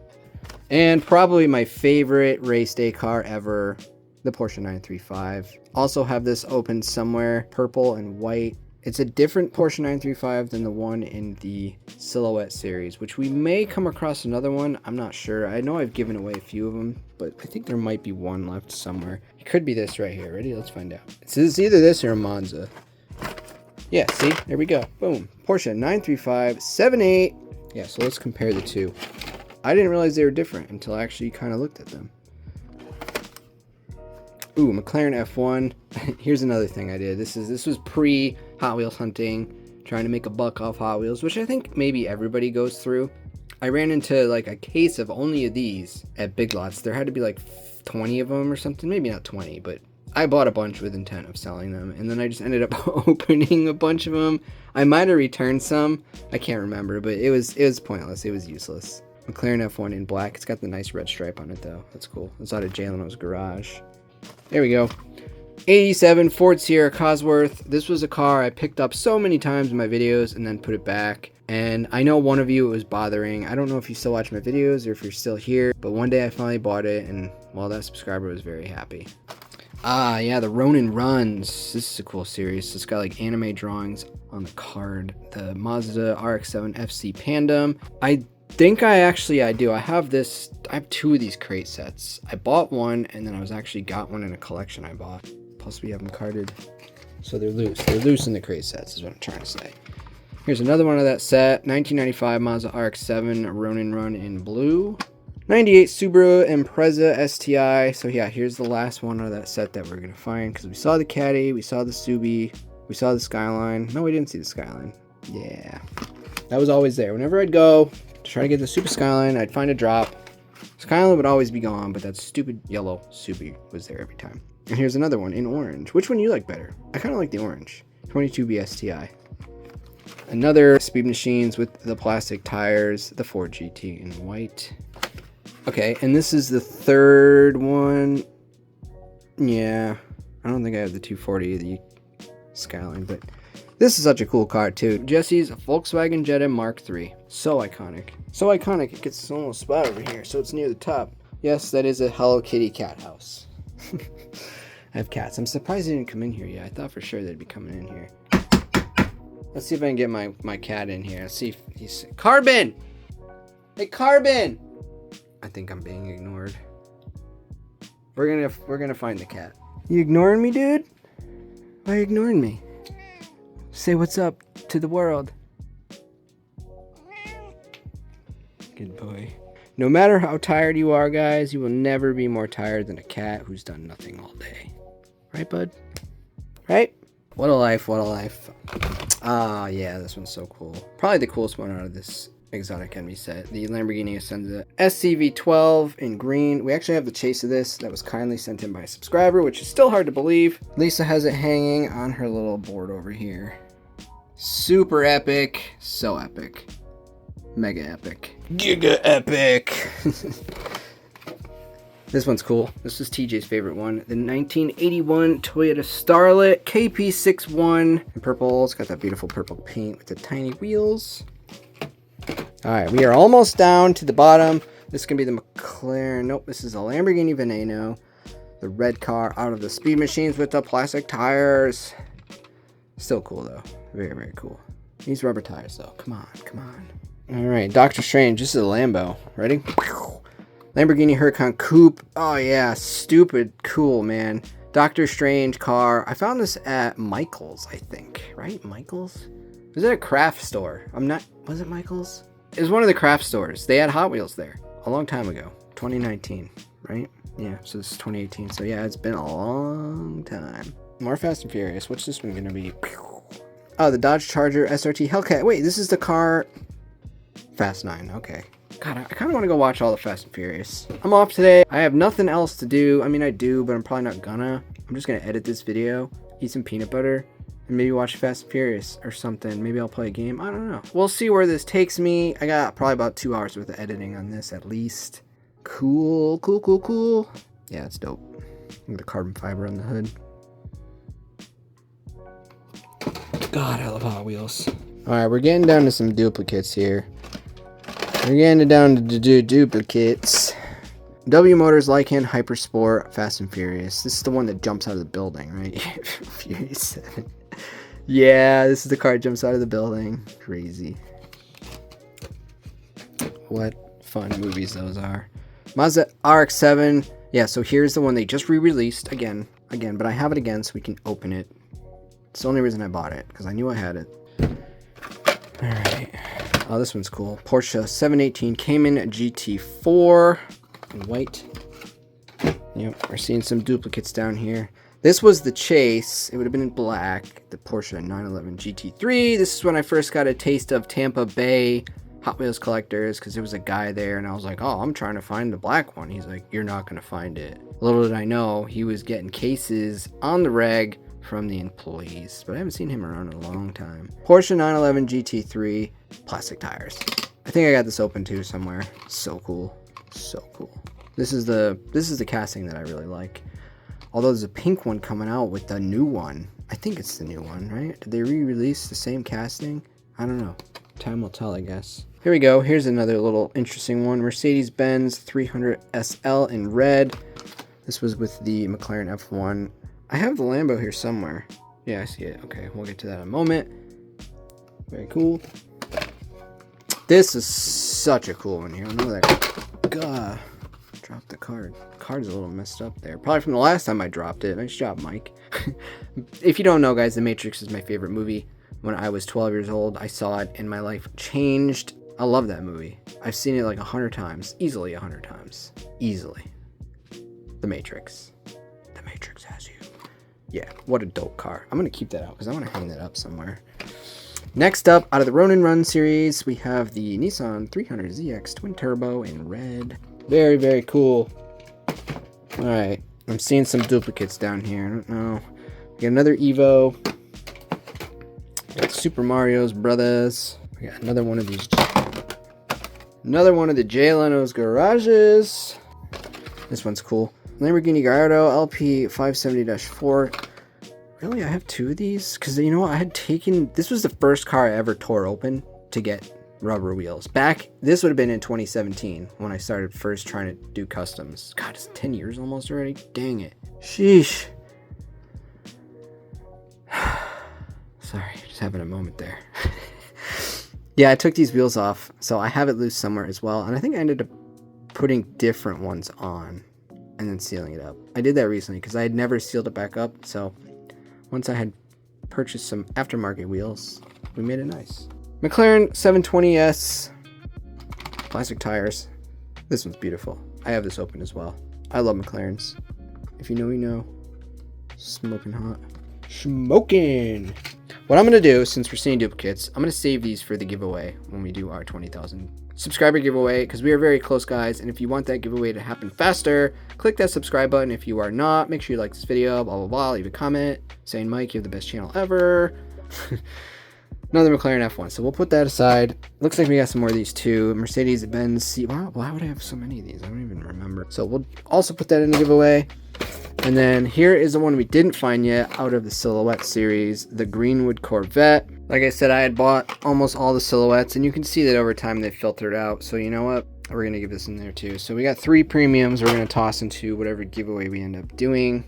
And probably my favorite race day car ever, the Porsche 935. Also have this open somewhere, purple and white. It's a different Porsche 935 than the one in the Silhouette series, which we may come across another one. I'm not sure. I know I've given away a few of them, but I think there might be one left somewhere. It could be this right here. Ready? Let's find out. It's either this or a Monza. Yeah, see? There we go. Boom. Porsche 935 78. Yeah, so let's compare the two. I didn't realize they were different until I actually kind of looked at them. Ooh, McLaren F1. Here's another thing I did. This was pre Hot Wheels hunting, trying to make a buck off Hot Wheels, which I think maybe everybody goes through. I ran into like a case of only of these at Big Lots. There had to be like 20 of them or something. Maybe not 20, but I bought a bunch with intent of selling them, and then I just ended up opening a bunch of them. I might have returned some. I can't remember, but it was pointless. It was useless. McLaren F1 in black. It's got the nice red stripe on it, though. That's cool. It's out of Jay Leno's garage. There we go. 87 Ford Sierra Cosworth. This was a car I picked up so many times in my videos and then put it back. And I know one of you it was bothering. I don't know if you still watch my videos or if you're still here, but one day I finally bought it, and well, that subscriber was very happy. Ah, yeah, the Ronin Runs. This is a cool series. It's got like anime drawings on the card. The Mazda RX-7 FC Pandem. I think I do. I have 2 of these crate sets. I bought one, and then I actually got one in a collection I bought. Plus we have them carded. So they're loose. They're loose in the crate sets is what I'm trying to say. Here's another one of that set. 1995 Mazda RX-7 Ronin Run in blue. 98 Subaru Impreza STI. So yeah, here's the last one of that set that we're going to find, because we saw the Caddy, we saw the Subi, we saw the Skyline. No, we didn't see the Skyline. Yeah. That was always there. Whenever I'd go to try to get the Super Skyline, I'd find a drop. Skyline would always be gone, but that stupid yellow Subi was there every time. And here's another one in orange. Which one do you like better? I kind of like the orange. 22B STI. Another Speed Machines with the plastic tires. The Ford GT in white. Okay, and this is the third one. Yeah, I don't think I have the 240 of the Skyline, but this is such a cool car too. Jesse's Volkswagen Jetta Mark III. So iconic. So iconic, it gets its own little spot over here, so it's near the top. Yes, that is a Hello Kitty cat house. I have cats. I'm surprised they didn't come in here yet. I thought for sure they'd be coming in here. Let's see if I can get my cat in here. Let's see if he's... Carbon! Hey, Carbon! I think I'm being ignored. We're gonna find the cat. You ignoring me, dude? Why are you ignoring me? Say what's up to the world. Good boy. No matter how tired you are, guys, you will never be more tired than a cat who's done nothing all day. Right, bud? Right? What a life, what a life. Ah, yeah, this one's so cool. Probably the coolest one out of this exotic enemy set. The Lamborghini Ascenda SCV12 in green. We actually have the chase of this that was kindly sent in by a subscriber, which is still hard to believe. Lisa has it hanging on her little board over here. Super epic. So epic. Mega epic. Giga epic. This one's cool. This is TJ's favorite one. The 1981 Toyota Starlet KP61 in purple. It's got that beautiful purple paint with the tiny wheels. All right, we are almost down to the bottom. This is going to be the McLaren. Nope, this is a Lamborghini Veneno. The red car out of the Speed Machines with the plastic tires. Still cool though. Very, very cool. These rubber tires though. Come on, come on. Alright, Doctor Strange. This is a Lambo. Ready? Lamborghini Huracan Coupe. Oh yeah, stupid cool, man. Doctor Strange car. I found this at Michael's, I think. Right? Michael's? Was it a craft store? Was it Michael's? It was one of the craft stores. They had Hot Wheels there a long time ago. 2019, right? Yeah, so this is 2018. So yeah, it's been a long time. More Fast and Furious. What's this one gonna be? Oh, the Dodge Charger SRT Hellcat. Wait, this is the car. Fast 9. Okay. God, I kind of want to go watch all the Fast and Furious. I'm off today. I have nothing else to do. I mean, I do, but I'm probably not gonna. I'm just gonna edit this video, eat some peanut butter, and maybe watch Fast and Furious or something. Maybe I'll play a game. I don't know. We'll see where this takes me. I got probably about 2 hours worth of editing on this at least. Cool, cool, cool, cool. Yeah, it's dope. The carbon fiber on the hood. God, I love Hot Wheels. All right, we're getting down to some duplicates here. We're getting down to duplicates. W Motors Lycan Hypersport Fast and Furious. This is the one that jumps out of the building, right? Furious 7. Yeah, this is the car that jumps out of the building. Crazy. What fun movies those are. Mazda RX-7. Yeah, so here's the one they just re-released again, but I have it again so we can open it. It's the only reason I bought it, because I knew I had it. Alright. Oh, this one's cool. Porsche 718 Cayman GT4. White. Yep, we're seeing some duplicates down here. This was the chase. It would have been in black. The Porsche 911 GT3. This is when I first got a taste of Tampa Bay Hot Wheels collectors, because there was a guy there, and I was like, oh, I'm trying to find the black one. He's like, you're not going to find it. Little did I know, he was getting cases on the reg from the employees, but I haven't seen him around in a long time. Porsche 911 GT3, plastic tires. I think I got this open too somewhere. So cool, so cool. This is the casting that I really like. Although there's a pink one coming out with the new one. I think it's the new one, right? Did they re-release the same casting? I don't know. Time will tell, I guess. Here we go. Here's another little interesting one. Mercedes-Benz 300 SL in red. This was with the McLaren F1. I have the Lambo here somewhere. Yeah, I see it. Okay, we'll get to that in a moment. Very cool. This is such a cool one here. I know that. God, dropped the card. Card's a little messed up there. Probably from the last time I dropped it. Nice job, Mike. If you don't know, guys, The Matrix is my favorite movie. When I was 12 years old, I saw it and my life changed. I love that movie. I've seen it like 100 times. Easily 100 times. Easily. The Matrix. The Matrix has you. Yeah, what a dope car. I'm going to keep that out because I want to hang that up somewhere. Next up, out of the Ronin Run series, we have the Nissan 300ZX Twin Turbo in red. Very, very cool. Alright, I'm seeing some duplicates down here. I don't know. We got another Evo. Got Super Mario's Brothers. We got another one of these. Another one of the Jay Leno's garages. This one's cool. Lamborghini Gallardo LP 570-4. Really, I have 2 of these? Because, you know what, I had taken... This was the first car I ever tore open to get rubber wheels. This would have been in 2017 when I started first trying to do customs. God, it's 10 years almost already? Dang it. Sheesh. Sorry, just having a moment there. Yeah, I took these wheels off, so I have it loose somewhere as well. And I think I ended up putting different ones on and then sealing it up. I did that recently because I had never sealed it back up. So once I had purchased some aftermarket wheels, we made it nice. McLaren 720S, plastic tires. This one's beautiful. I have this open as well. I love McLarens. If you know, you know. Smoking hot. Smoking! What I'm going to do, since we're seeing duplicates, I'm going to save these for the giveaway when we do our 20,000 subscriber giveaway, because we are very close, guys, and if you want that giveaway to happen faster, click that subscribe button. If you are not, make sure you like this video, blah, blah, blah, leave a comment saying, Mike, you have the best channel ever. Another McLaren F1, so we'll put that aside. Looks like we got some more of these too. Mercedes-Benz C. Why would I have so many of these? I don't even remember. So we'll also put that in the giveaway. And then here is the one we didn't find yet out of the Silhouette series, the Greenwood Corvette. Like I said, I had bought almost all the Silhouettes, and you can see that over time they filtered out. So you know what? We're going to give this in there too. So we got 3 premiums we're going to toss into whatever giveaway we end up doing.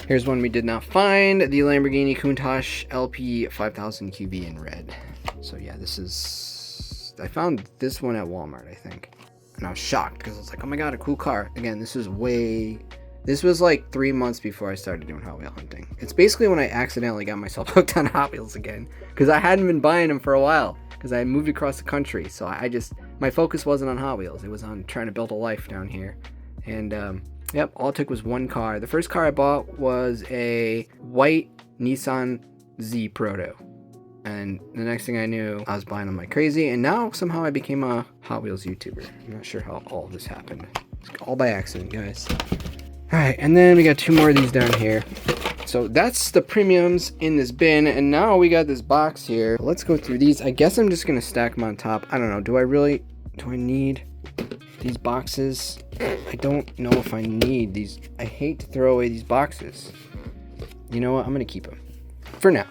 Here's one we did not find. The Lamborghini Countach LP 5000 QV in red. So yeah, this is... I found this one at Walmart, I think. And I was shocked because I was like, oh my god, a cool car. Again, this was like 3 months before I started doing Hot Wheel hunting. It's basically when I accidentally got myself hooked on Hot Wheels again. Because I hadn't been buying them for a while. Because I moved across the country. So my focus wasn't on Hot Wheels. It was on trying to build a life down here. And yep, all it took was one car. The first car I bought was a white Nissan Z Proto. And the next thing I knew, I was buying them like crazy. And now somehow I became a Hot Wheels YouTuber. I'm not sure how all of this happened. It's all by accident, guys. Alright, and then we got 2 more of these down here. So that's the premiums in this bin, and now we got this box here. Let's go through these. I guess I'm just gonna stack them on top. I don't know, do I need these boxes? I don't know if I need these. I hate to throw away these boxes. You know what, I'm gonna keep them. For now.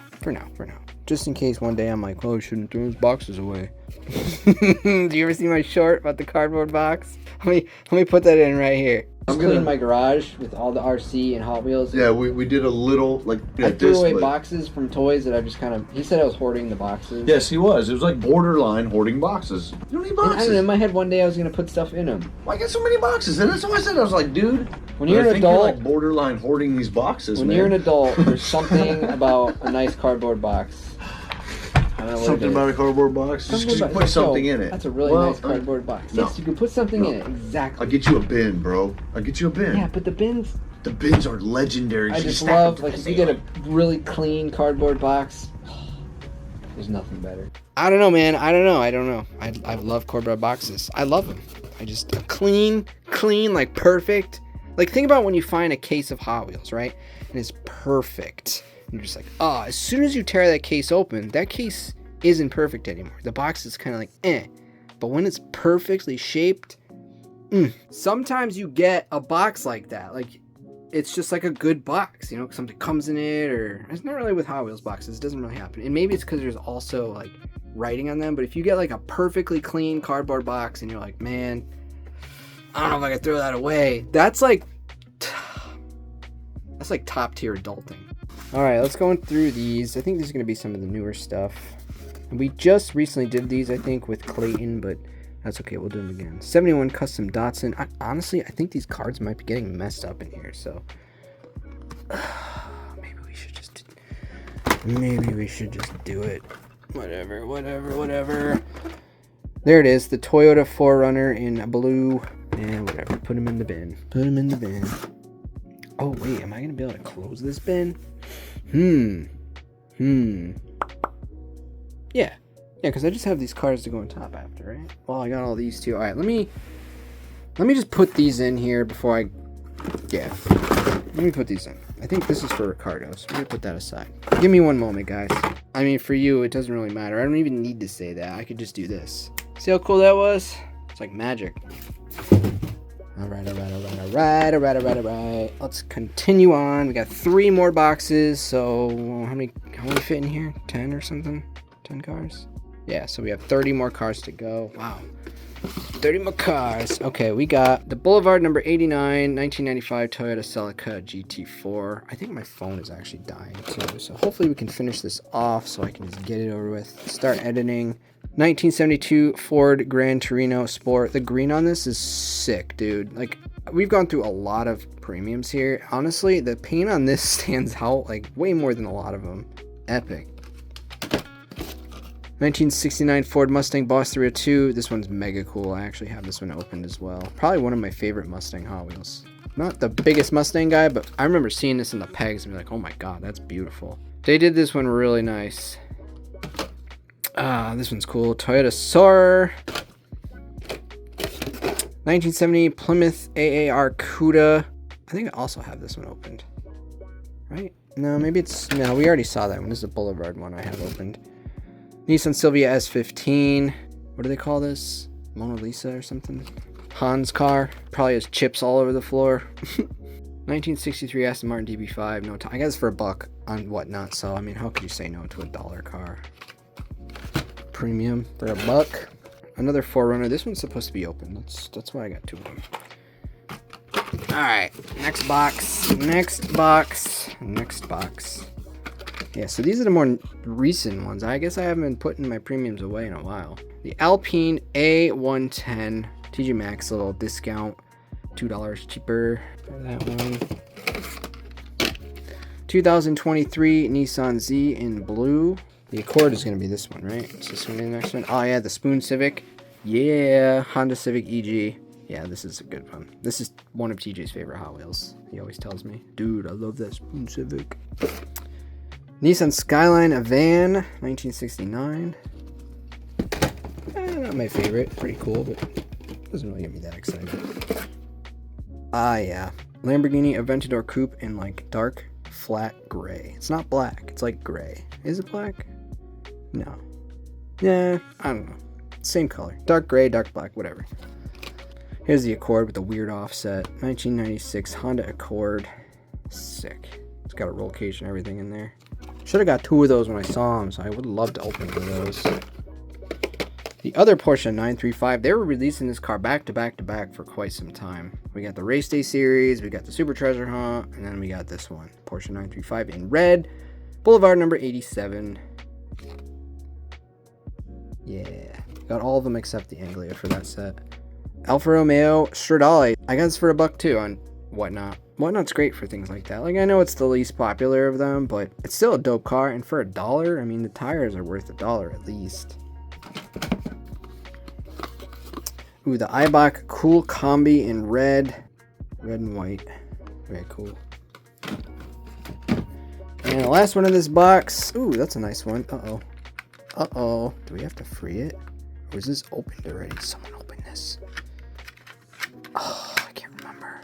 Just in case one day I'm like, oh, I shouldn't throw those boxes away. Do you ever see my short about the cardboard box? Let me put that in right here. I'm cleaning my garage with all the RC and Hot Wheels. Yeah, we did a little, like... I threw away boxes from toys that I just kind of... He said I was hoarding the boxes. Yes, he was. It was like borderline hoarding boxes. You don't need boxes. And I don't know, in my head one day I was going to put stuff in them. Why get so many boxes? And that's what I said. I was like, dude... When you're an adult... You're like borderline hoarding these boxes, When you're an adult, there's something about a nice cardboard box. Something about a cardboard box? Just because you put something in it. That's a really nice cardboard box. No, yes, you can put something in it. Exactly. I'll get you a bin, bro. I'll get you a bin. Yeah, but the bins... The bins are legendary. I just love, like, if you get a really clean cardboard box, there's nothing better. I don't know, man. I don't know. I love cardboard boxes. I love them. I just... Clean, like, perfect. Like, think about when you find a case of Hot Wheels, right? And it's perfect. You're just like, oh, as soon as you tear that case open, that case isn't perfect anymore. The box is kind of like, eh. But when it's perfectly shaped, sometimes you get a box like that. Like, it's just like a good box, you know, something comes in it, or it's not really with Hot Wheels boxes. It doesn't really happen. And maybe it's because there's also like writing on them. But if you get like a perfectly clean cardboard box and you're like, man, I don't know if I could throw that away. That's like top tier adulting. All right, let's go through these. I think this is going to be some of the newer stuff. And we just recently did these, I think, with Clayton, but that's okay. We'll do them again. 71 Custom Datsun. Honestly, I think these cards might be getting messed up in here, so maybe we should just do it. Whatever. There it is, the Toyota 4Runner in blue. And whatever, put them in the bin. Oh, wait, am I going to be able to close this bin? Yeah, because I just have these cards to go on top after, right? Well, I got all these too. All right, let me just put these in here before I... Yeah, let me put these in. I think this is for Ricardo, so we're going to put that aside. Give me one moment, guys. I mean, for you, it doesn't really matter. I don't even need to say that. I could just do this. See how cool that was? It's like magic. All right. Let's continue on. We got 3 more boxes. So how many fit in here? 10 or something? 10 cars? Yeah, so we have 30 more cars to go. Wow. 30 more cars. Okay, we got the Boulevard number 89, 1995 Toyota Celica GT4. I think my phone is actually dying too. So hopefully we can finish this off so I can just get it over with. Start editing. 1972 Ford Gran Torino Sport. The green on this is sick, dude. Like, we've gone through a lot of premiums here. Honestly, the paint on this stands out like way more than a lot of them. Epic. 1969 Ford Mustang Boss 302. This one's mega cool. I actually have this one opened as well. Probably one of my favorite Mustang Hot Wheels. Not the biggest Mustang guy, but I remember seeing this in the pegs and be like, oh my god, that's beautiful. They did this one really nice. This one's cool. Toyota Soarer. 1970 Plymouth AAR Cuda. I think I also have this one opened. Right? No, maybe it's... No, we already saw that one. This is a Boulevard one I have opened. Nissan Silvia S15. What do they call this? Mona Lisa or something? Han's car. Probably has chips all over the floor. 1963 Aston Martin DB5. No, I got this for $1 on Whatnot. So, I mean, how could you say no to a $1 car? Premium for $1. another Forerunner. This one's supposed to be open. That's why I got 2 of them. Alright, next box. Yeah, so these are the more recent ones. I guess I haven't been putting my premiums away in a while. The Alpine A110 TG Maxx, little discount, $2 cheaper for that one. 2023 Nissan Z in blue. The Accord is going to be this one, right? Is this going to be the next one? Oh yeah, the Spoon Civic. Yeah, Honda Civic EG. Yeah, this is a good one. This is one of TJ's favorite Hot Wheels. He always tells me, dude, I love that Spoon Civic. Nissan Skyline, a van, 1969. Not my favorite. Pretty cool, but doesn't really get me that excited. Ah, yeah. Lamborghini Aventador Coupe in like dark, flat gray. It's not black. It's like gray. Is it black? No. Yeah, I don't know. Same color. Dark gray, dark black, whatever. Here's the Accord with the weird offset. 1996 Honda Accord. Sick. It's got a roll cage and everything in there. Should have got 2 of those when I saw them, so I would love to open one of those. The other Porsche 935, they were releasing this car back to back to back for quite some time. We got the Race Day series, we got the Super Treasure Hunt, and then we got this one. Porsche 935 in red. Boulevard number 87. Yeah. Got all of them except the Anglia for that set. Alfa Romeo Stradale. I got this for $1 too on Whatnot. Whatnot's great for things like that. Like, I know it's the least popular of them, but it's still a dope car. And for $1, I mean, the tires are worth $1 at least. Ooh, the Eibach Cool Combi in red and white. Very cool. And the last one in this box. Ooh, that's a nice one. Uh-oh. Do we have to free it? Or is this opened already? Someone opened this. Oh, I can't remember.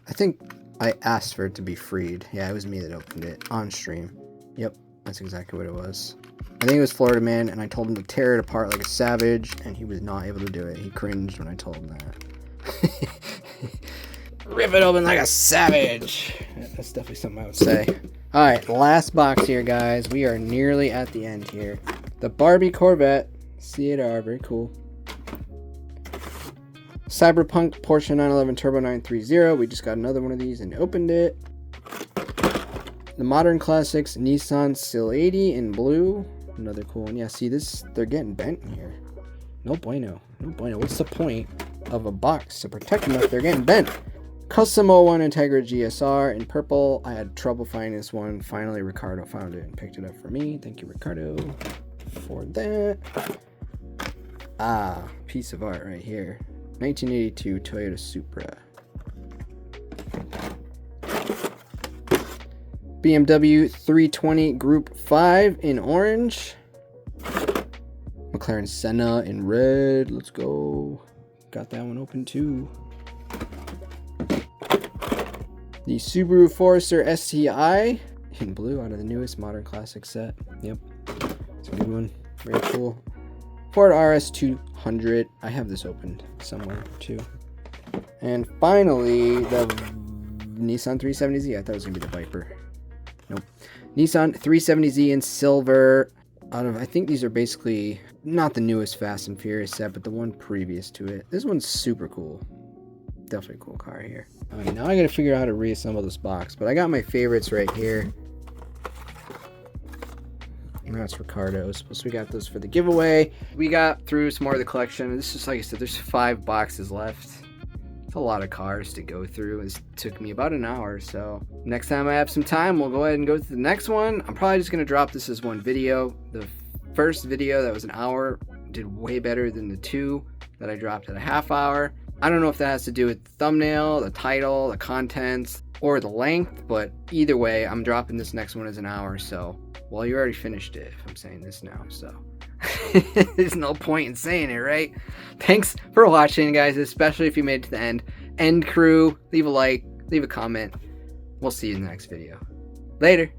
I think I asked for it to be freed. Yeah, it was me that opened it on stream. Yep, that's exactly what it was. I think it was Florida Man, and I told him to tear it apart like a savage, and he was not able to do it. He cringed when I told him that. Rip it open like a savage. That's definitely something I would say. Alright, last box here, guys. We are nearly at the end here. The Barbie Corvette C8R, very cool. Cyberpunk Porsche 911 Turbo 930. We just got another one of these and opened it. The Modern Classics Nissan Sil 80 in blue. Another cool one. Yeah, see this? They're getting bent in here. No bueno. No bueno. What's the point of a box to protect them if they're getting bent? Custom 01 Integra GSR in purple. I had trouble finding this one. Finally, Ricardo found it and picked it up for me. Thank you, Ricardo, for that. Ah, piece of art right here. 1982 Toyota Supra. BMW 320 Group 5 in orange. McLaren Senna in red. Let's go. Got that one open too. The Subaru Forester STI in blue out of the newest Modern Classic set. Yep. It's a good one. Very cool. Ford RS 200. I have this opened somewhere too. And finally, the Nissan 370Z. I thought it was going to be the Viper. Nope. Nissan 370Z in silver. Out of, I think these are basically not the newest Fast and Furious set, but the one previous to it. This one's super cool. Definitely a cool car here. Alright, now I gotta figure out how to reassemble this box, but I got my favorites right here. And that's Ricardo's. Plus we got those for the giveaway. We got through some more of the collection. This is, like I said, there's 5 boxes left. It's a lot of cars to go through. This took me about an hour, so next time I have some time, we'll go ahead and go to the next one. I'm probably just gonna drop this as one video. The first video that was an hour did way better than the 2 that I dropped at a half hour. I don't know if that has to do with the thumbnail, the title, the contents, or the length, but either way, I'm dropping this next one as an hour, so, well, you already finished it if I'm saying this now, so. There's no point in saying it, right? Thanks for watching, guys, especially if you made it to the end. End crew, leave a like, leave a comment. We'll see you in the next video. Later.